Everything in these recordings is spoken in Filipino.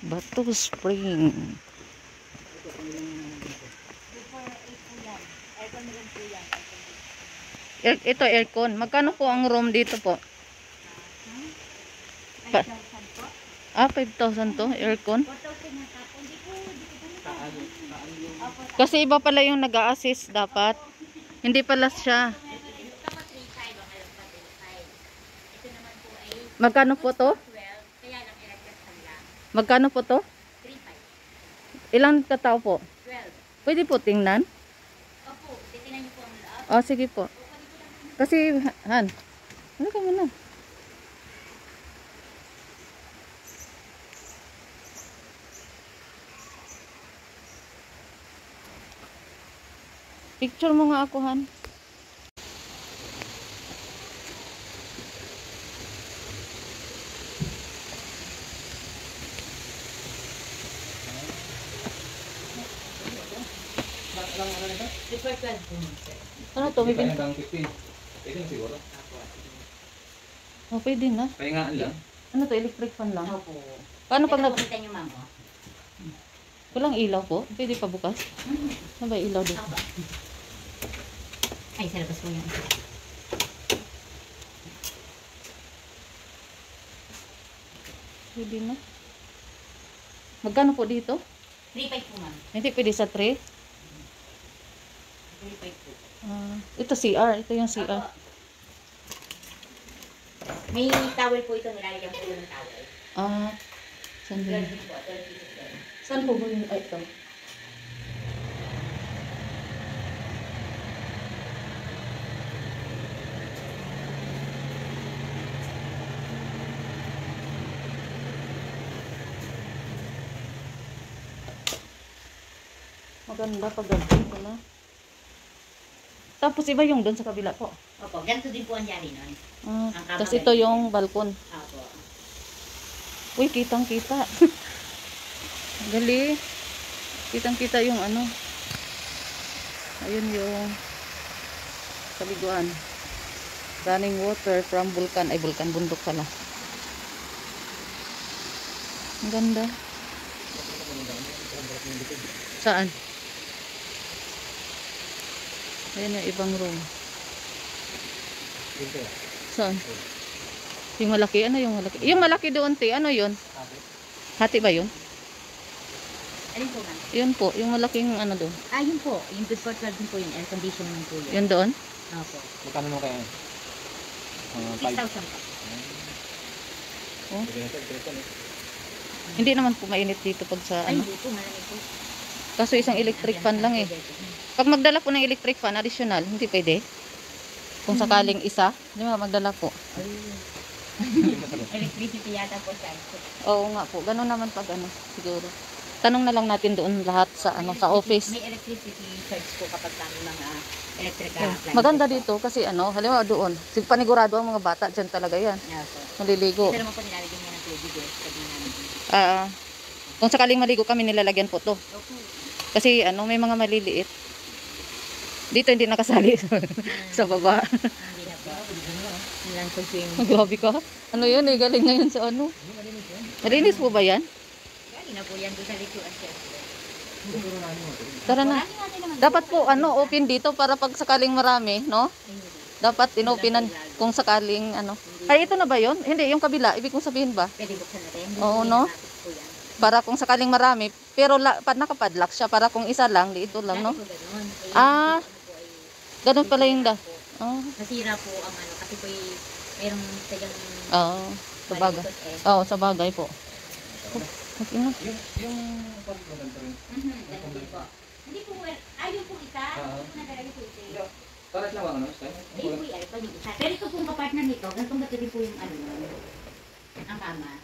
Bato Spring. Ito aircon. Magkano po ang room dito po? 5,000 to aircon. Kasi iba pala yung nag-a-assist dapat. Hindi pala siya. Magkano po to? Magkano po to? Ilang katao po? 12. Pwede po tingnan? Opo, titingnan niyo po ang loob. Oh, sige po. Kasi, Han, ano ka muna? Picture mo nga ako, Han. Ano to? May pinto? Pwede na siguro. Oh, pwede na. Pahingaan lang. Ano to? Electric fan lang? Opo. Paano pag nag... Kita niyo, ma'am. Walang ilaw po? Pwede pa bukas? Ano ba ilaw dito? Ay, sa labas po yan. Pwede na. Magkano po dito? 3.5 po, ma'am. Hindi pwede sa 3? 3.5 po. Ito CR. Ito yung CR. Opo. May towel po ito. Nilalagyan po ng towel. Saan ba yun? 12 po. 12 pieces po. Saan po ba yun? Ay, ito. Maganda pag ganito ko na. Tapos iba yung doon sa kabila po. Opo, ganito din po ang yari nun. Tapos ito yung balkon. Opo. Uy, kitang-kita. Gali. Kitang-kita yung ano. Ayun yung kaliguan. Running water from vulkan. Ay, vulkan, bundok pala. Ang ganda. Saan? Ayan yung ibang room. Saan? Yung malaki? Ano yung malaki? Yung malaki doon, te. Ano yun? Hati ba yun? Alin po, ma'am? Yun po. Yung malaking ano doon. Yun po. Yung good for 12 din po yun. Air conditioning po yun. Yun doon? Opo. Magkano nung kaya? 6,000 po. Oh. Hindi naman po mainit dito pag sa Ay, ano. hindi po. Malamig po. Kaso isang electric fan lang eh. Pag magdala po ng electric fan, additional, hindi pwede. Kung sakaling isa, di ba, magdala po. Electricity yata po siya. Oo nga po, gano'n naman pag ano, siguro. Tanong na lang natin doon lahat sa ano, sa office. May electricity charge po kapag kami mga electrical Oh, appliances. maganda dito kasi ano, halimbawa doon, panigurado ang mga bata, dyan talaga yan. Opo. Maliligo. Ito naman po nilalagyan niya ng tubig eh. Pag namin. Kung sakaling maligo kami, nilalagyan po to. Opo. Kasi ano, may mga maliliit. Dito hindi nakasali sa baba. Hindi na po. Yun lang po swimming. Grabe ka. Ano yun eh, galing ngayon sa ano. Malinis po ba yan? Galing na po yan doon sa likuan siya. Tara na. Dapat po ano, open dito para pag sakaling marami, no? Dapat inopenan kung sakaling ano. Ay, ito na ba yun? Hindi, yung kabila. Ibig kong sabihin ba? Pwede buksan natin. Oo, no? Para kung sakaling marami. Pero nakapadlock siya. Para kung isa lang, dito lang, no? Ganun pala yung da. Nasira po ang ano. Kasi po mayroong tagang Sabagay. Sa bagay po. Yung ganito po. Hindi po, ayun po isa. Hindi po nagalagay po isa. Paras lang ano? Ayun po yung aircon yung isa. Pero ito pong kapartner nito, ganitong gato din po yung ano, ang kama.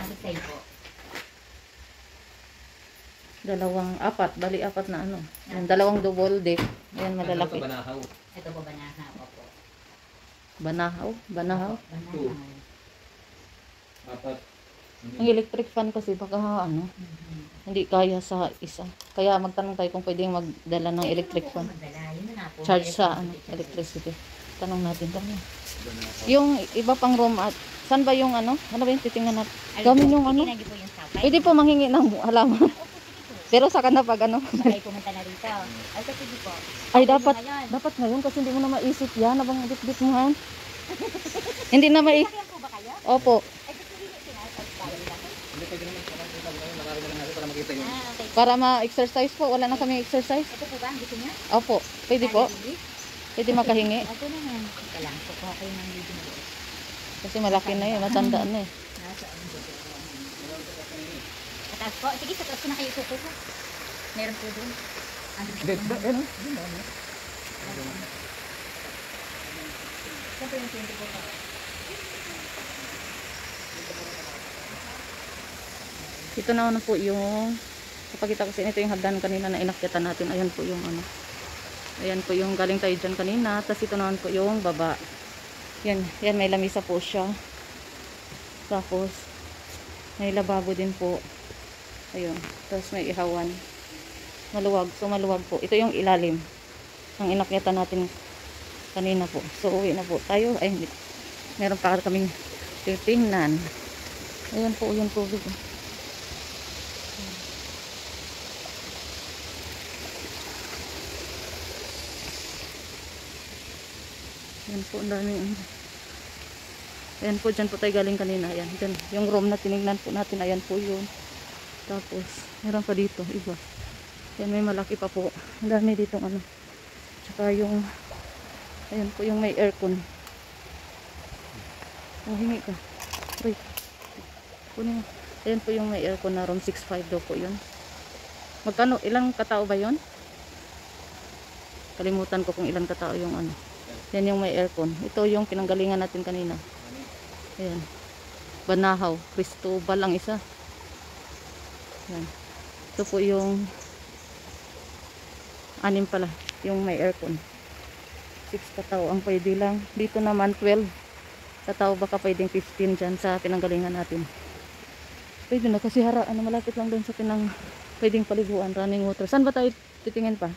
Ang side po. Apat. Bali, apat na ano. Yung dalawang double deck. Ayan, malalaki. Banahaw. Ito po banahaw po. Banahaw? Banahaw? Banahaw. Apat. Ang electric fan kasi baka ano, hindi kaya sa isa. Kaya magtanong tayo kung pwedeng magdala ng electric fan. Charge sa ano, electricity. Tanong natin. Yung iba pang room at Saan ba yung ano? Ano ba yung titingnan natin? Gamin yung ano? Titingnan niyo po yung sakay. Pwede po manghingi ng halaman. Opo, sige po. Pero saka na pag ano. Sakay pumunta na rito. Ay, sige po. Ay, Sige dapat. ngayon. Dapat ngayon kasi hindi mo na maisip yan. Abang bit-bit mo han. Hindi na maisip. Sakyan po ba kayo? Opo. Ay, gusto niyo sinasal tayo lang. Hindi pwede naman. Nakarinig lang natin para makita yung... Ah, okay. Para ma-exercise po. Wala na kami exercise. Ito po ba ang gusto niyo? Opo. Pwede po. Pwede makahingi. Ito naman. Ito lang. Kukuha kayo ng video. Kasi malaki na yun. Matandaan na eh. Nasa ang video. Sa taas po. Sige, sa taas ko na kayo suko po. Meron po doon. Hindi, ano? Saan po yung 20 po? Ito na po yung kapakita ko sa inyo. Ito yung hagdan kanina na inakyatan natin. Ayan po yung ano. Ayan po yung galing tayo dyan kanina. Tapos ito naman po yung baba. Yan, yan may lamisa po siya. Tapos may lababo din po. Ayun. Tapos may ihawan. Maluwag. So maluwag po. Ito yung ilalim ang inakyatan natin kanina po. So uwi na po tayo. Ay, meron pa kaming titingnan. Ayan po yung tubig. Ayan po, ang daming. Ayan po, dyan po tayo galing kanina. Ayan, dyan. Yung room na tinignan po natin, ayan po yun. Tapos, meron pa dito, iba. Ayan, may malaki pa po. Ang dami dito, ano. Tsaka yung, ayan po, yung may aircon. Oh, hingi ka. Wait. Kunin mo. Ayan po yung may aircon na room 6.5 daw po yun. Magkano, ilang katao ba yun? Kalimutan ko kung ilang katao yung ano. Yan yung may aircon. Ito yung pinanggalingan natin kanina. Ayan. Banahaw. Cristobal ang isa. Ayan. Ito po yung 6 pala. Yung may aircon. 6 katao ang pwede lang. Dito naman 12 katao. Baka pwedeng 15 dyan sa pinanggalingan natin. Pwede na kasi malapit lang doon sa pwedeng paliguan. Running water. Saan ba tayo titingin pa?